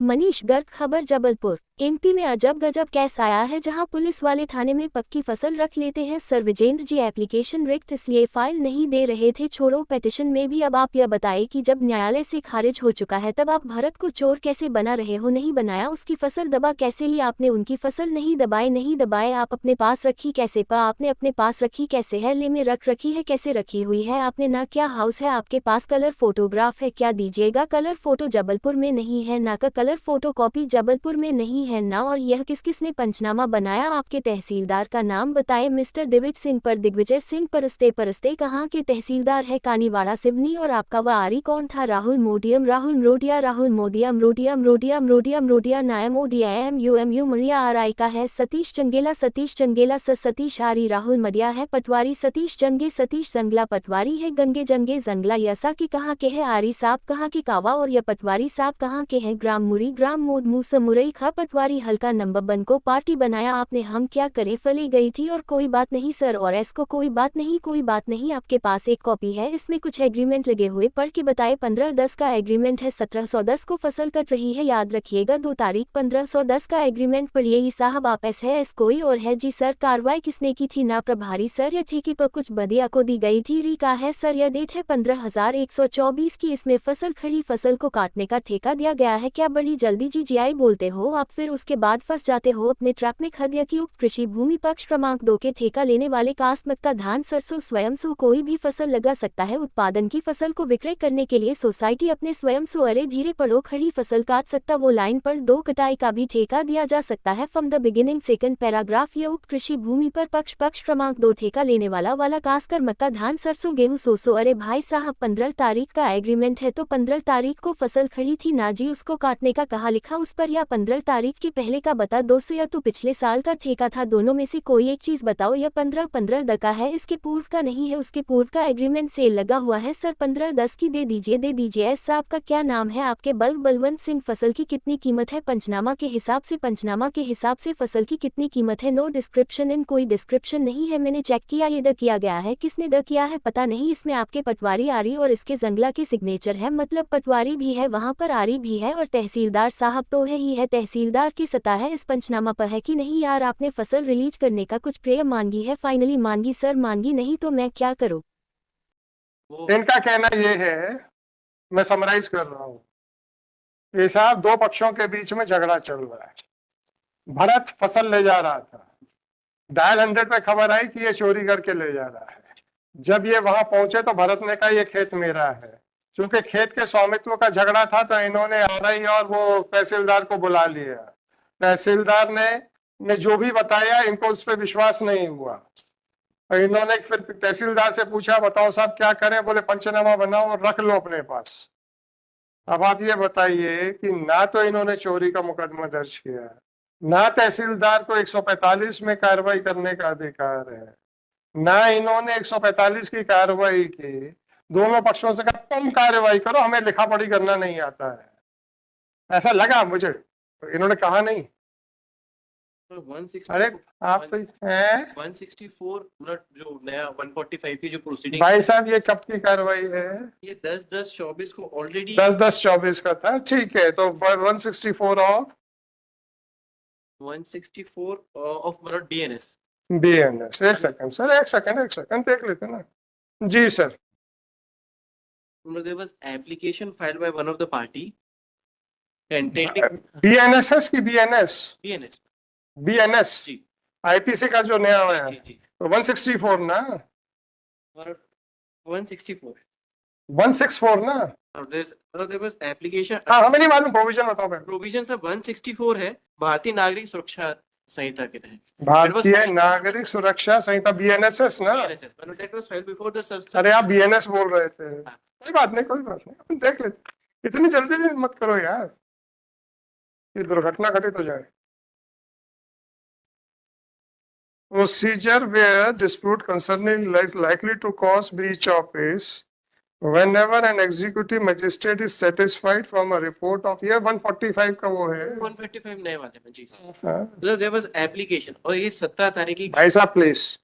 मनीष गर्ग खबर जबलपुर। एमपी में अजब गजब केस आया है जहां पुलिस वाले थाने में पक्की फसल रख लेते हैं। सर विजेंद्र जी एप्लीकेशन रिक्त इसलिए फाइल नहीं दे रहे थे। छोड़ो पेटिशन में भी अब आप यह बताएं कि जब न्यायालय से खारिज हो चुका है तब आप भरत को चोर कैसे बना रहे हो। नहीं बनाया, उसकी फसल दबा कैसे ली आपने, उनकी फसल नहीं दबाए आप अपने पास रखी कैसे, आपने अपने पास रखी कैसे है, ले में रख रखी है कैसे रखी हुई है आपने, ना क्या हाउस है आपके पास, कलर फोटोग्राफ है क्या, दीजिएगा कलर फोटो जबलपुर में नहीं है ना, का कलर फोटो कॉपी जबलपुर में नहीं है ना, और यह किसने पंचनामा बनाया आपके तहसीलदार का नाम बताए। मिस्टर दिग्विजय सिंह पर दिग्विजय सिंह परस्ते कहाँ के तहसीलदार है, कानीवाड़ा सिवनी, और आपका वारी कौन था, राहुल मोडियम राहुल मरोडिया राहुल मोदियम रोडिया नायम ओडीएम यूएमयू मरिया आरआई का है, सतीश चंगेला सतीश आरी राहुल मडिया है, पटवारी सतीश जंगला पटवारी है, गंगे जंगला यसा की कहाँ के है, आरी साहब कहाँ की कावा, और यह पटवारी साहब कहाँ के हैं, ग्राम मोद मूसा मुरई खा, पटवारी हल्का नंबर बन को पार्टी बनाया आपने, हम क्या करें, फली गई थी और कोई बात नहीं सर, और को कोई बात नहीं आपके पास एक कॉपी है, इसमें कुछ एग्रीमेंट लगे हुए पढ़ के बताए। 15/10 का एग्रीमेंट है, 1710 को फसल कट रही है, याद रखिएगा 2 तारीख 1510 का एग्रीमेंट पढ़िए साहब। आप एस कोई और है जी सर, कार्रवाई किसने की थी, ना प्रभारी सर या ठेके पर कुछ बदिया को दी गई थी, री का है सर, यह डेट है 15,124 की, इसमें फसल खड़ी फसल को काटने का ठेका दिया गया है। क्या बड़ी जल्दी जीजीआई बोलते हो आप, फिर उसके बाद फंस जाते हो अपने ट्रैप में। खदिया की उक्त कृषि भूमि पक्ष क्रमांक 2 के ठेका लेने वाले कास्मकता धान सरसों स्वयं सो कोई भी फसल लगा सकता है। उत्पादन की फसल को विक्रय करने के लिए सोसाइटी अपने स्वयं सो अरे धीरे पड़ो खड़ी फसल काट सकता, वो लाइन पर 2 कटाई का भी ठेका दिया जा सकता है। From the beginning second paragraph, ये उक्त कृषि भूमि पर पक्ष क्रमांक 2 ठेका लेने वाला कासकर मक्का धान सरसों गेहूं सोसो। अरे भाई साहब 15 तारीख का एग्रीमेंट है तो 15 तारीख को फसल खड़ी थी ना जी, उसको काटने का कहा लिखा उस पर, या 15 तारीख के पहले का बता 200 या तो पिछले साल का ठेका था, दोनों में से कोई एक चीज बताओ। यह 15/15 का है, इसके पूर्व का नहीं है, उसके पूर्व का एग्रीमेंट सेल लगा हुआ है सर, 15/10 की दे दीजिए। एस साहब का क्या नाम है आपके, बलवंत सिंह। फसल की कितनी कीमत है, पंचनामा के हिसाब से फसल की कितनी कीमत है, नो डिस्क्रिप्शन इन, कोई डिस्क्रिप्शन नहीं है, मैंने चेक किया ये द किया गया है, किसने द किया है पता नहीं, इसमें आपके पटवारी आरी और इसके जंगला के सिग्नेचर है, मतलब पटवारी भी है वहां पर, आरी भी है, और तहसीलदार साहब तो है ही है, तहसीलदार की सत्ता है इस पंचनामा पर है कि नहीं यार। आपने फसल रिलीज करने का कुछ प्रेय मांगी है, फाइनली मांगी सर, मांगी नहीं तो मैं क्या करूं। इनका कहना ये है, मैं समराइज कर रहा हूँ, ये साहब 2 पक्षों के बीच में झगड़ा चल रहा है। भरत फसल ले जा रहा था, डायल 100 पे खबर आई कि ये चोरी करके ले जा रहा है। जब ये वहां पहुंचे तो भरत ने कहा ये खेत मेरा है। क्योंकि खेत के स्वामित्व का झगड़ा था तो इन्होंने आरआई और वो तहसीलदार को बुला लिया। तहसीलदार ने जो भी बताया इनको उस पर विश्वास नहीं हुआ, और इन्होंने फिर तहसीलदार से पूछा बताओ साहब क्या करें, बोले पंचनामा बनाओ और रख लो अपने पास। अब आप ये बताइए कि ना तो इन्होंने चोरी का मुकदमा दर्ज किया, ना तहसीलदार को 145 में कार्रवाई करने का अधिकार है, ना इन्होंने 145 की कार्रवाई की। दोनों पक्षों से कहा तुम कार्रवाई करो, हमें लिखा पढ़ी करना नहीं आता है, ऐसा लगा मुझे, इन्होंने कहा नहीं। अरे आप तो 164 जो नया 145 की जो प्रोसीडिंग, भाई साहब ये कब की कार्रवाई है, ये 10/10/24 को ऑलरेडी 10/10/24 का था, ठीक है, तो 164 ऑफ 164 ऑफ मतलब डीएनएस। एक सेकंड सर, एक सेकंड देख लेते ना जी sir. There was application filed by one of the party tentative BNSS की DNS बीएनएस जी आईपीसी का जो नया आया है, जी तो 164 ना, और 164 ना, और there was application, हाँ हमें नहीं मालूम, प्रोविजन बताओ पहले। प्रोविजन सब 164 है भारतीय नागरिक सुरक्षा संहिता के तहत, भारतीय नागरिक सुरक्षा संहिता बीएनएसएस ना, BNSS, but that was filed before the अरे आप बीएनएस बोल रहे थे, कोई बात नहीं अपन देख लेते, इतनी जल्दी भी मत करो यार, ये दुर्घटना घटित हो जाए। Procedure where dispute concerning likely to cause breach of peace whenever an executive magistrate is satisfied from a report of, ये 145 का वो है, 155 नए वाले में जी सर, there was application, और ये 17 तारीख की, भाई साहब please,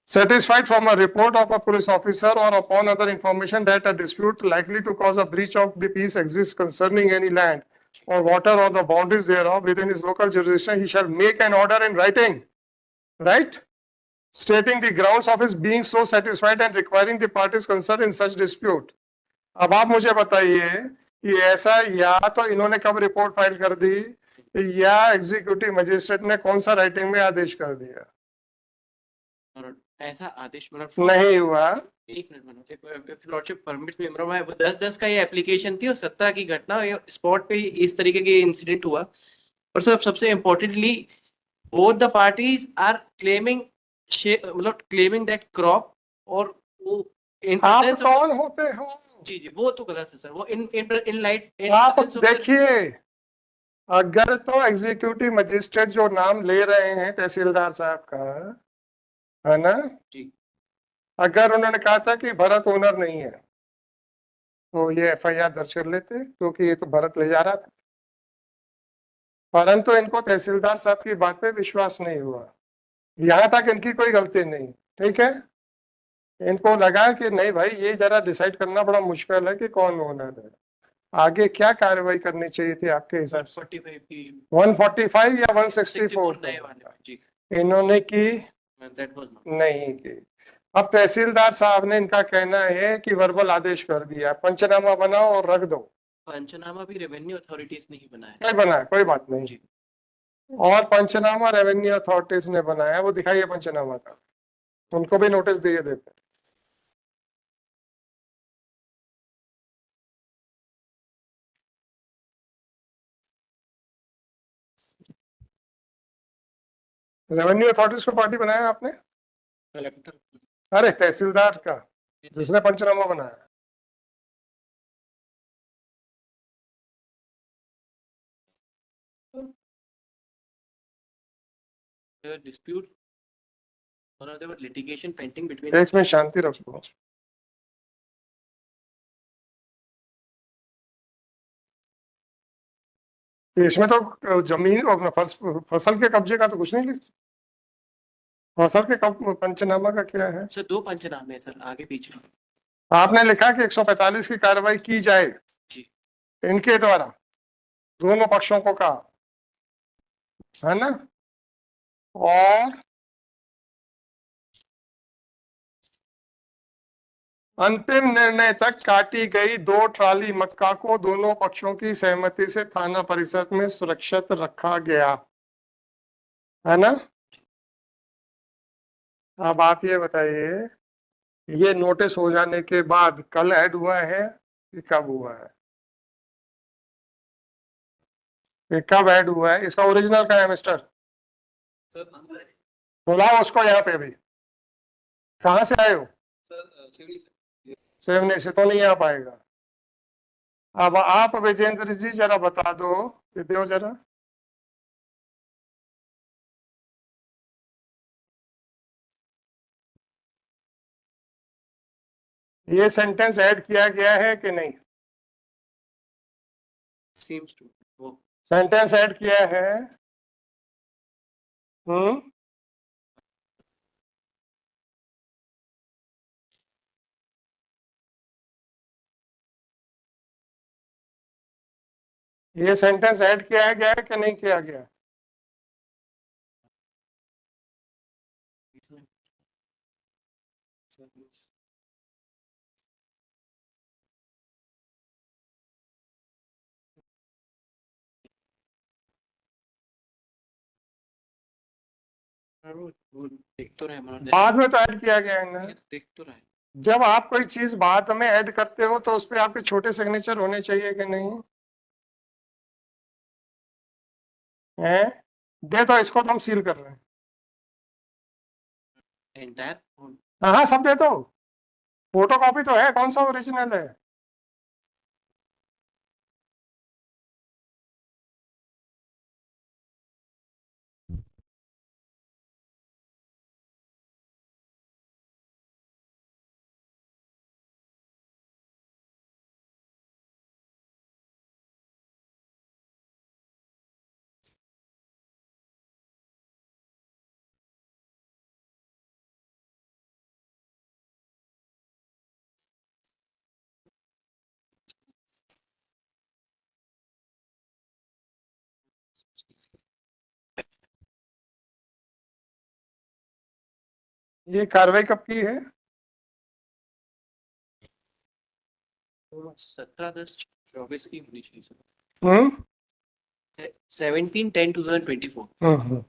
satisfied from a report of a police officer or upon other information that a dispute likely to cause a breach of the peace exists concerning any land or water or the boundaries thereof within his local jurisdiction, he shall make an order in writing, right? Stating the grounds of his being so satisfied and requiring the parties concerned in such dispute. अब आप मुझे बताइए कि ऐसा या तो इन्होंने कब रिपोर्ट फाइल कर दी या एग्जीक्यूटिव मजिस्ट्रेट ने कौन सा राइटिंग में आदेश कर दिया? और ऐसा आदेश नहीं हुआ। एक मिनट लॉर्डशिप परमिट में 10-10 का ये एप्लीकेशन थी और 17 की घटना स्पॉट पे इस तरीके के इंसिडेंट हुआ। और सर सबसे importantly both the parties are claiming मतलब क्लेमिंग दैट क्रॉप और वो आप कौन होते हो? जी जी वो तो गलत है सर। वो इन लाइट आप देखिए, अगर तो एग्जीक्यूटिव मजिस्ट्रेट जो नाम ले रहे हैं तहसीलदार साहब का, है ना जी, अगर उन्होंने कहा था कि भरत ओनर नहीं है तो ये एफआईआर दर्ज कर लेते, क्योंकि ये तो भरत ले जा रहा था। परंतु इनको तहसीलदार साहब की बात पे विश्वास नहीं हुआ, यहाँ तक इनकी कोई गलती नहीं, ठीक है। इनको लगा कि नहीं भाई ये जरा डिसाइड करना बड़ा मुश्किल है कि कौन ओनर है, आगे क्या कार्रवाई करनी चाहिए थी आपके हिसाब से? 145 या 164 जी इन्होंने की नहीं की। अब तहसीलदार साहब ने इनका कहना है कि वर्बल आदेश कर दिया, पंचनामा बनाओ और रख दो। पंचनामा भी रेवेन्यू अथॉरिटीज ने ही बनाया। नहीं बनाया, कोई बात नहीं जी। और पंचनामा रेवेन्यू अथॉरिटीज ने बनाया, वो दिखाइए पंचनामा का, उनको भी नोटिस दिए देते। रेवेन्यू अथॉरिटीज को पार्टी बनाया आपने? कलेक्टर, अरे तहसीलदार का जिसने पंचनामा बनाया। dispute or there were litigation pending between देश में शांति रखो। इसमें तो जमीन और फसल के कब्जे का तो कुछ नहीं लिखा। फसल के पंचनामा का क्या है? सर 2 पंचनामे है सर, आगे पीछे। आपने लिखा कि 145 की कार्रवाई की जाए जी इनके द्वारा, दोनों पक्षों को कहा, है ना। और अंतिम निर्णय तक काटी गई 2 ट्राली मक्का को दोनों पक्षों की सहमति से थाना परिषद में सुरक्षित रखा गया, है ना। अब आप ये बताइए, ये नोटिस हो जाने के बाद कल ऐड हुआ है कि कब हुआ है? ये कब ऐड हुआ है? इसका ओरिजिनल क्या है मिस्टर? बुलाओ उसको यहाँ पे भी। कहाँ से आए हो? सेवने से तो नहीं आ पाएगा। अब आप विजेंद्र जी जरा बता दो, दो जरा। ये सेंटेंस ऐड किया गया है कि नहीं? seems to वो सेंटेंस ऐड किया है। ये सेंटेंस ऐड किया गया है कि नहीं किया गया? देख तो रहे बाद में तो ऐड किया गया है ना। देख तो रहे। जब आप कोई चीज बाद में ऐड करते हो तो उस पे आपके छोटे सिग्नेचर होने चाहिए कि नहीं? हैं? दे दो इसको, तो हम सील कर रहे हैं। एंटायर हाँ सब दे दो, फोटो कॉपी तो है, कौन सा ओरिजिनल है? ये कार्रवाई कब की है? 17/10/24 की होनी चाहिए सर। हम्म 17/10/2024। हम्म।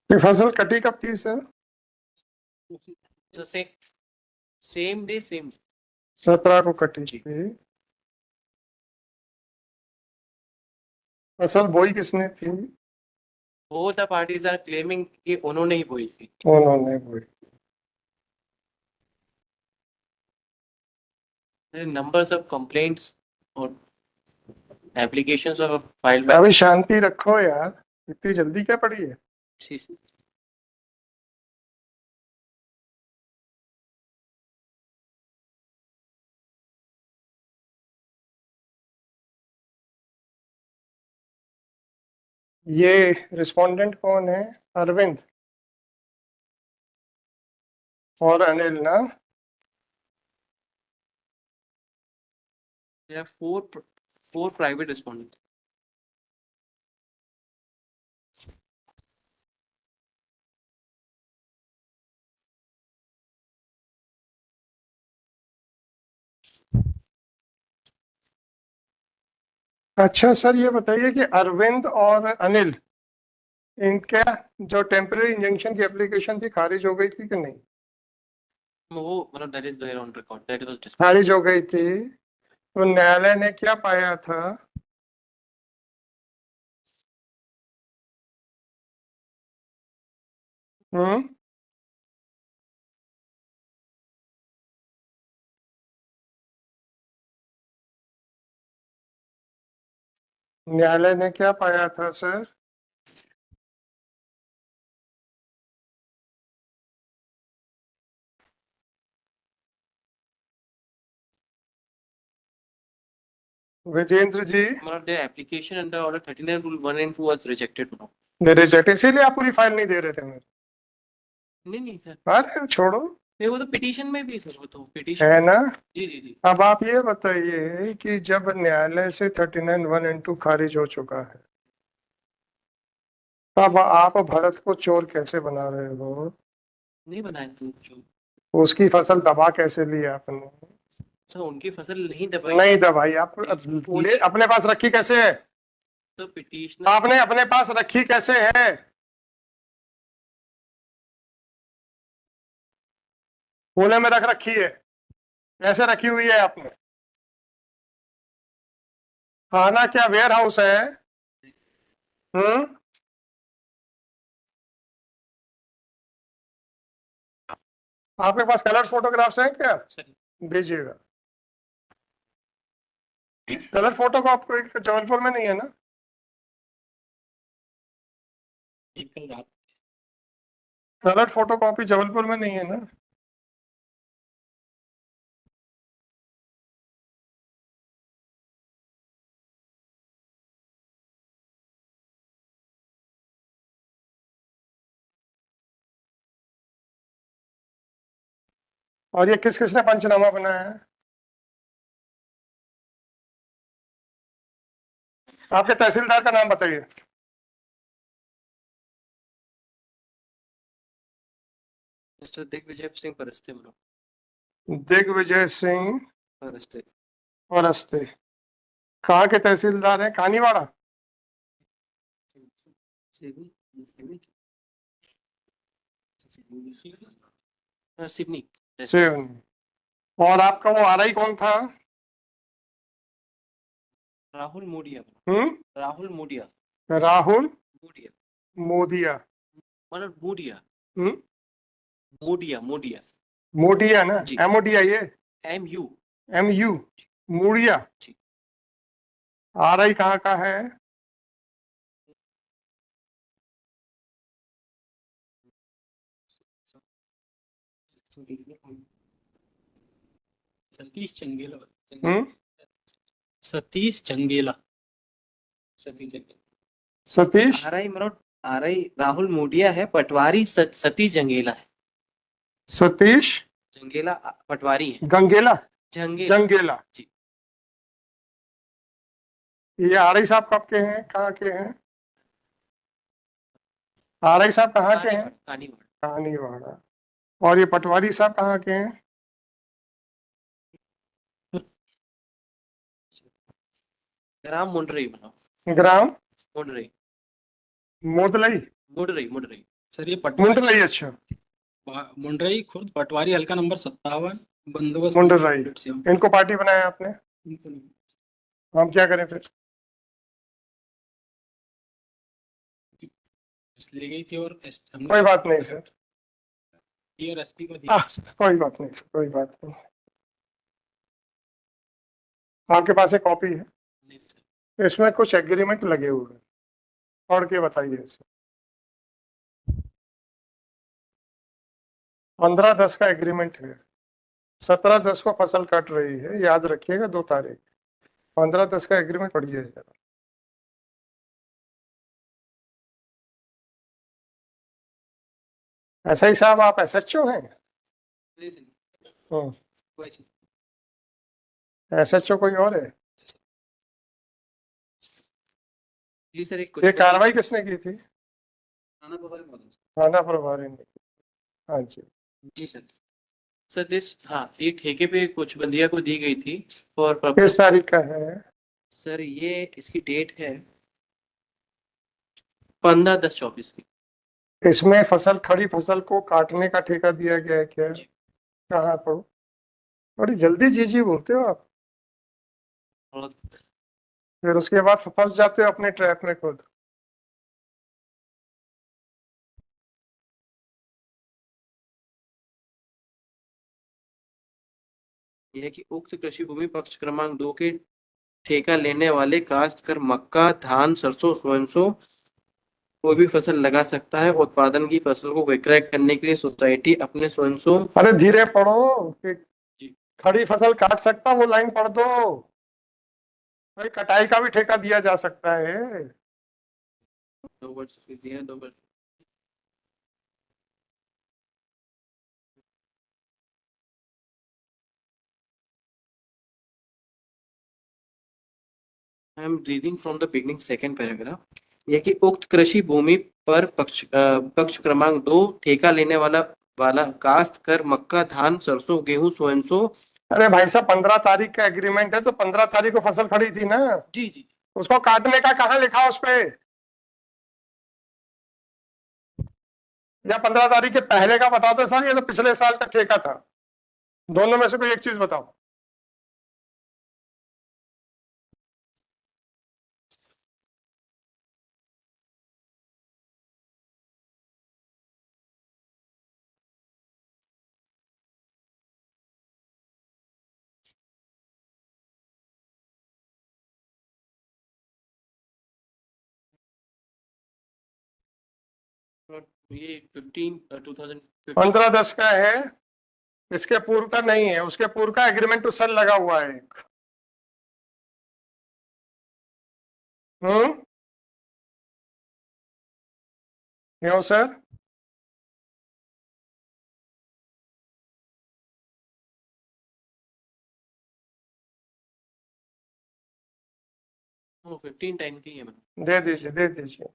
ये फसल कटी कब थी सर? तो सेम डे सेम 17 को कटी जी। थी। फसल बोई किसने थी? both the parties are claiming कि उन्होंने ही बोई थी। उन्होंने बोई। numbers of complaints और applications of filed by अभी शांति रखो यार, इतनी जल्दी क्या पड़ी है? ये रिस्पोंडेंट कौन है? अरविंद और अनिल ना? there are four private respondents। अच्छा सर, ये बताइए कि अरविंद और अनिल, इनका जो टेम्पररी इंजंक्शन की एप्लीकेशन थी खारिज हो गई थी कि नहीं? वो मतलब that is there on record, that was disputed। खारिज हो गई थी, तो न्यायालय ने क्या पाया था? हम्म न्यायालय ने क्या पाया था सर? विजेंद्र जी, मतलब their application under order 39 rule 1 and 2 was rejected now। Reject, इसीलिए आप पूरी फाइल नहीं दे रहे थे मेरे। नहीं सर, अरे छोड़ो, नहीं वो तो पिटीशन में भी सर, वो तो है पिटीशन। ना? जी जी जी। अब आप ये बताइए कि जब न्यायालय से 39(1) and 2 खारिज हो चुका है, तब आप भरत को चोर कैसे बना रहे हो? नहीं बनाया सर जो उसकी फसल दबा कैसे ली आपने? सर, उनकी फसल नहीं दबाई नहीं दबाई, आप जी। अपने पास रखी कैसे है? तो पिटीशनर आपने अपने पास रखी कैसे है? पुणे में रख रखी है? कैसे रखी हुई है आपने? खाना क्या वेयर हाउस है? हम्म आपके पास कलर फोटोग्राफ्स हैं क्या? सर दीजिएगा। कलर फोटो को आपको जबलपुर में नहीं है ना? कल रात कलर फोटो कॉपी जबलपुर में नहीं है ना? और ये किस किसने पंचनामा बनाया है? आपके तहसीलदार का नाम बताइए। मिस्टर दिग्विजय सिंह परस्ते दिग्विजय सिंह परस्ते। परस्ते। कहाँ के तहसीलदार हैं? कानीवाड़ा? सिवनी। सिवनी। और आपका वो आरआई कौन था? राहुल मोडिया। राहुल मोदिया। मतलब मोडिया। हम्म मोडिया मोडिया ना? जी। MODIA? MU। MU मूड़िया। जी। RI कहाँ का है? सतीश चंगेला। हम्म, सतीश चंगेला। सतीश RI मनोज, RI राहुल मोडिया है, पटवारी सतीश जंगेला है। सतीश जंगेला पटवारी है। गंगेला जंगेला। जंगेला। जी। ये RI साहब कब के हैं, कहाँ के हैं? RI साहब कहाँ के हैं? कानीवाड़। कहानीवाड़ा। और ये पटवारी साहब कहाँ के हैं? ग्राम मुंडरई मनोज। ग्राम मुंडरई। मोदलई मुंडरई। सर ये पटवारी मुंडलई। अच्छा, मुंडरई खुर्द पटवारी हल्का नंबर 57 बंदोबस्त मुंडरई। नंबर से हम- इनको पार्टी बनाया आपने, इनको नहीं। हम क्या करें फिर? ले गई थी और हमने कोई बात नहीं सर, और एसपी को दिया। कोई बात नहीं सर, कोई बात नहीं। आपके पास एक कॉपी है, नहीं सर। इसमें कुछ एग्रीमेंट लगे हुए हैं, पढ़ के बताइए इसे। 15/10 का एग्रीमेंट है। 17/10 को फसल कट रही है, याद रखिएगा 2 तारीख। 15/10 का एग्रीमेंट पढ़िए जरा। ऐसा ही साहब, आप SHO हैं? नहीं सर। हम्म, कोई सर। SHO कोई और है? जी सर, एक ये कार्रवाई किसने की थी? थाना प्रभारी महोदय सर। थाना प्रभारी ने की। हाँ जी। जी सर। सर दिस, हाँ, ये ठेके पे कुछ बंदिया को दी गई थी और किस तारीख का है? सर ये इसकी डेट है 15/10/24 की। इसमें फसल, खड़ी फसल को काटने का ठेका दिया गया है क्या? जी। कहाँ पर? बड़ी जल्दी जी जी बोलते हो आप, और फिर उसके बाद फंस जाते हो अपने ट्रैप में खुद। यह है कि उक्त कृषि भूमि पक्ष क्रमांक 2 के ठेका लेने वाले काश्तकार मक्का, धान, सरसों, सोयासों कोई भी फसल लगा सकता है। उत्पादन की फसल को विक्रय करने के लिए सोसाइटी अपने सोयासों। अरे धीरे पढ़ो कि जी। खड़ी फसल काट सकता, वो लाइन पढ़ दो भाई। कटाई का भी ठेका दिया जा सकता है। 2 वर्ष दिया, 2 वर्ष। I am reading from the beginning second paragraph. यह कि उक्त कृषि भूमि पर पक्ष क्रमांक 2 ठेका लेने वाला काश्त कर मक्का, धान, सरसों, गेहूं, सोयासों। अरे भाई साहब, 15 तारीख का एग्रीमेंट है, तो 15 तारीख को फसल खड़ी थी ना, जी जी। उसको काटने का कहाँ लिखा उस पे? या 15 तारीख के पहले का बता दो सर, ये तो पिछले साल का ठेका था। दोनों में से कोई एक चीज बताओ। ये 2015 15/10 का है, इसके पूर्व का नहीं है। उसके पूर्व का एग्रीमेंट उस साल लगा हुआ है एक। क्यों सर? वो 15 टाइम की है मैम। दे दीजिए, दे दीजिए।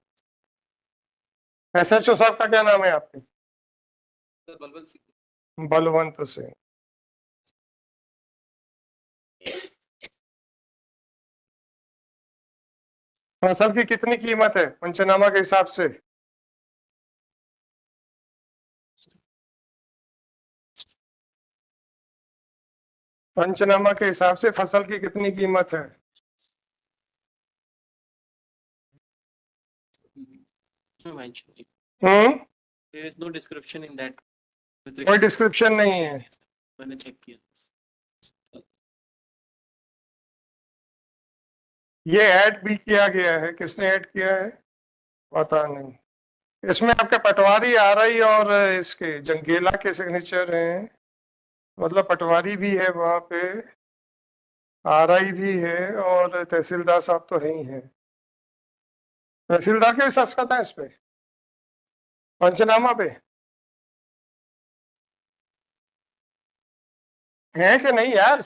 SHO साहब का क्या नाम है आपके? सर बलवंत सिंह। बलवंत सिंह। फसल की कितनी कीमत है पंचनामा के हिसाब से? पंचनामा के हिसाब से फसल की कितनी कीमत है? No mention. Hmm, There is no description in that. कोई डिस्क्रिप्शन नहीं है। मैंने चेक किया। ये ऐड भी किया गया है, किसने ऐड किया है पता नहीं। इसमें आपके पटवारी आरआई और इसके जंगेला के सिग्नेचर हैं, मतलब पटवारी भी है वहां पे, आरआई भी है और तहसीलदार साहब तो है ही है। तहसीलदार के भी दस्तखत है इस पे पंचनामा पे, है कि नहीं यार?